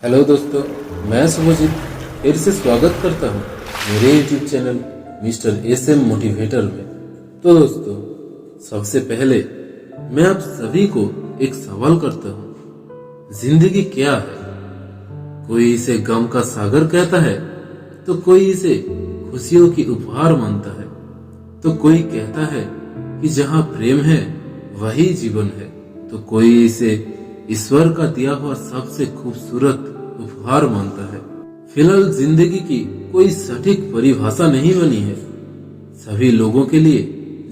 Hello दोस्तों, मैं शुभजीत फिर से स्वागत करता हूँ मेरे YouTube channel mister SM motivator में। तो दोस्तों, सबसे पहले मैं आप सभी को एक सवाल करता हूँ, जिंदगी क्या है? कोई इसे गम का सागर कहता है, तो कोई इसे खुशियों की उपहार मानता है, तो कोई कहता है कि जहाँ प्रेम है वही जीवन है, तो कोई इसे ईश्वर का दिया हुआ सबसे खूबसूरत उपहार मानता है। फिलहाल जिंदगी की कोई सटीक परिभाषा नहीं बनी है। सभी लोगों के लिए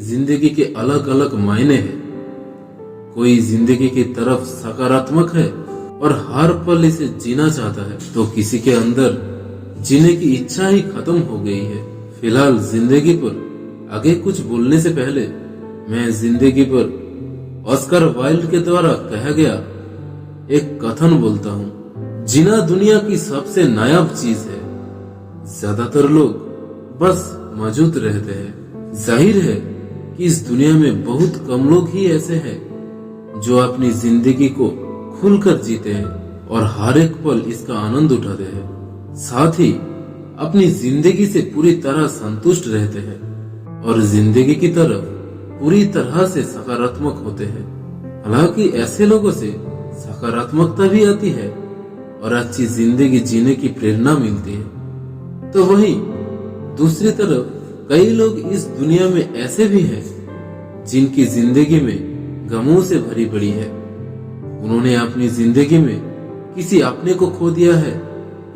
जिंदगी के अलग अलग मायने हैं। कोई जिंदगी की तरफ सकारात्मक है और हर पल इसे जीना चाहता है, तो किसी के अंदर जीने की इच्छा ही खत्म हो गई है। फिलहाल जिंदगी पर आगे कुछ बोलने से पहले मैं जिंदगी पर ऑस्कर वाइल्ड के द्वारा कहा गया एक कथन बोलता हूँ, जीना दुनिया की सबसे नायाब चीज है। ज्यादातर लोग बस मौजूद रहते हैं। जाहिर है कि इस दुनिया में बहुत कम लोग ही ऐसे हैं जो अपनी जिंदगी को खुलकर जीते हैं और हर एक पल इसका आनंद उठाते हैं। साथ ही अपनी जिंदगी से पूरी तरह संतुष्ट रहते हैं और जिंदगी की तरफ पूरी तरह से सकारात्मक होते हैं। हालांकि ऐसे लोगों से सकारात्मकता भी आती है और अच्छी जिंदगी जीने की प्रेरणा मिलती है। तो वहीं दूसरी तरफ कई लोग इस दुनिया में ऐसे भी हैं जिनकी जिंदगी में गमों से भरी पड़ी है। उन्होंने अपनी जिंदगी में किसी अपने को खो दिया है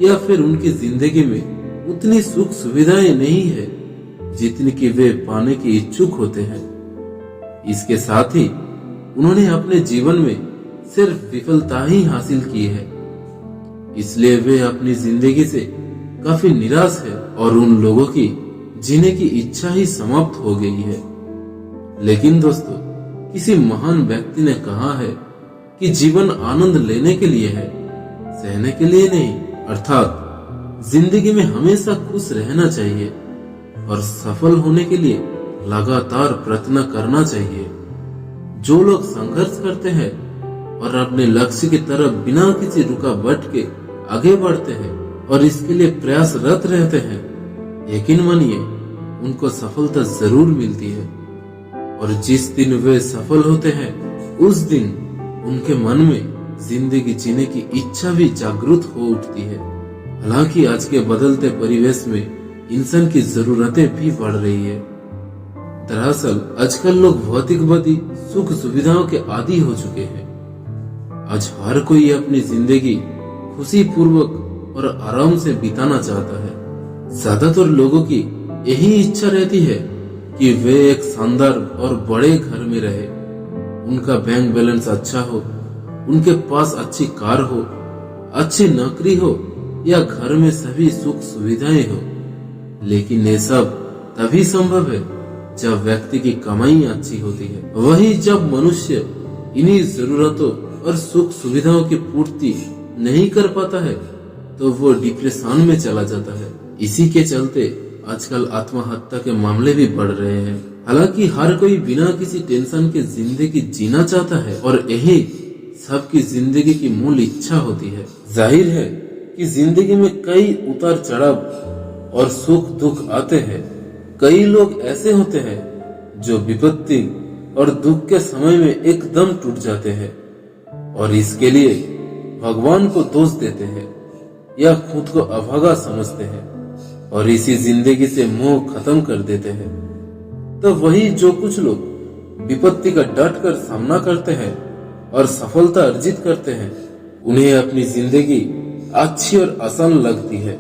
या फिर उनकी जिंदगी में उतनी सुख सुविधाएं नहीं है जितनी कि वे पाने की इच्छुक होते हैं। इसके साथ ही उन्होंने अपने जीवन में सिर्फ विफलता ही हासिल की है, इसलिए वे अपनी जिंदगी से काफी निराश है और उन लोगों की जीने की इच्छा ही समाप्त हो गई है। लेकिन दोस्तों, किसी महान व्यक्ति ने कहा है कि जीवन आनंद लेने के लिए है, सहने के लिए नहीं। अर्थात जिंदगी में हमेशा खुश रहना चाहिए और सफल होने के लिए लगातार प्रयत्न करना चाहिए। जो लोग संघर्ष करते हैं और अपने लक्ष्य की तरफ बिना किसी रुकावट के आगे बढ़ते हैं और इसके लिए प्रयासरत रहते हैं, यकीन मानिए उनको सफलता जरूर मिलती है। और जिस दिन वे सफल होते हैं उस दिन उनके मन में जिंदगी जीने की इच्छा भी जागृत हो उठती है। हालांकि आज के बदलते परिवेश में इंसान की जरूरतें भी बढ़ रही है। दरअसल आजकल लोग भौतिकवादी सुख सुविधाओं के आदी हो चुके हैं। आज हर कोई अपनी जिंदगी खुशी पूर्वक और आराम से बिताना चाहता है। ज्यादातर लोगों की यही इच्छा रहती है कि वे एक शानदार और बड़े घर में रहे, उनका बैंक बैलेंस अच्छा हो, उनके पास अच्छी कार हो, अच्छी नौकरी हो या घर में सभी सुख सुविधाएं हो। लेकिन ये सब तभी संभव है जब व्यक्ति की कमाई अच्छी होती है। वही जब मनुष्य इन्हीं जरूरतों और सुख सुविधाओं की पूर्ति नहीं कर पाता है तो वो डिप्रेशन में चला जाता है। इसी के चलते आजकल आत्महत्या के मामले भी बढ़ रहे हैं। हालांकि हर कोई बिना किसी टेंशन के जिंदगी जीना चाहता है और यही सबकी जिंदगी की मूल इच्छा होती है। जाहिर है कि जिंदगी में कई उतार चढ़ाव और सुख दुख आते हैं। कई लोग ऐसे होते हैं जो विपत्ति और दुख के समय में एकदम टूट जाते हैं और इसके लिए भगवान को दोष देते हैं या खुद को अभागा समझते हैं और इसी जिंदगी से मोह खत्म कर देते हैं। तो वही जो कुछ लोग विपत्ति का डट कर सामना करते हैं और सफलता अर्जित करते हैं, उन्हें अपनी जिंदगी अच्छी और आसान लगती है।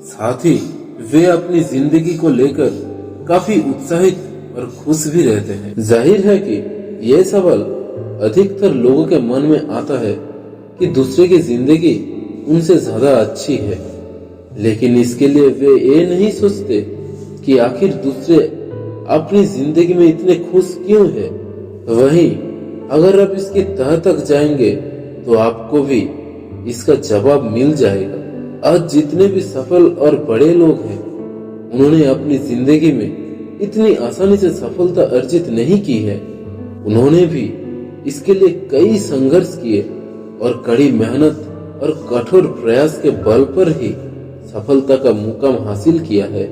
साथ ही वे अपनी जिंदगी को लेकर काफी उत्साहित और खुश भी रहते हैं। जाहिर है कि यह सवाल अधिकतर लोगों के मन में आता है कि दूसरे की जिंदगी उनसे ज्यादा अच्छी है, लेकिन इसके लिए वे ये नहीं सोचते कि आखिर दूसरे अपनी जिंदगी में इतने खुश क्यों है। वहीं अगर आप इसकी तह तक जाएंगे तो आपको भी इसका जवाब मिल जाएगा। आज जितने भी सफल और बड़े लोग हैं, उन्होंने अपनी जिंदगी में इतनी आसानी से सफलता अर्जित नहीं की है। उन्होंने भी इसके लिए कई संघर्ष किए और कड़ी मेहनत और कठोर प्रयास के बल पर ही सफलता का मुकाम हासिल किया है,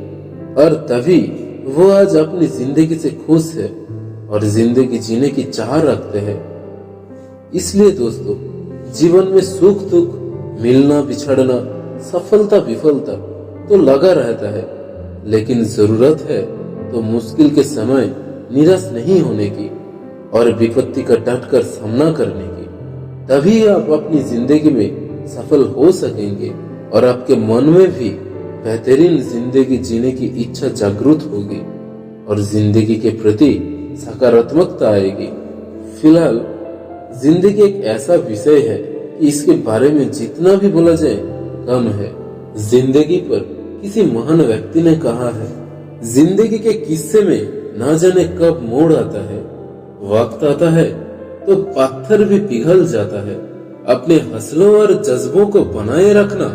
और तभी वो आज अपनी जिंदगी से खुश है और जिंदगी जीने की चाह रखते हैं। इसलिए दोस्तों, जीवन में सुख दुख, मिलना बिछड़ना, सफलता विफलता तो लगा रहता है, लेकिन जरूरत है तो मुश्किल के समय निराश नहीं होने की और विपत्ति का डट कर सामना करने की। तभी आप अपनी जिंदगी में सफल हो सकेंगे और आपके मन में भी बेहतरीन जिंदगी जीने की इच्छा जागृत होगी और जिंदगी के प्रति सकारात्मकता आएगी। फिलहाल जिंदगी एक ऐसा विषय है कि इसके बारे में जितना भी बोला जाए कम है। जिंदगी पर किसी महान व्यक्ति ने कहा है, जिंदगी के किस्से में ना जाने कब मोड़ आता है, वक्त आता है तो पत्थर भी पिघल जाता है। अपने हौसलों और जज्बों को बनाए रखना,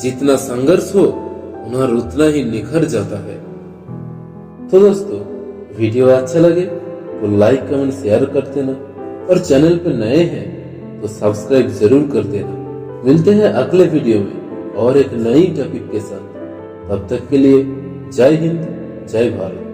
जितना संघर्ष हो हुनर उतना ही निखर जाता है। तो दोस्तों, वीडियो अच्छा लगे तो लाइक कमेंट शेयर कर देना और चैनल पर नए हैं तो सब्सक्राइब जरूर कर देना। मिलते हैं अगले वीडियो में और एक नई टॉपिक के साथ। तब तक के लिए जय हिंद, जय भारत।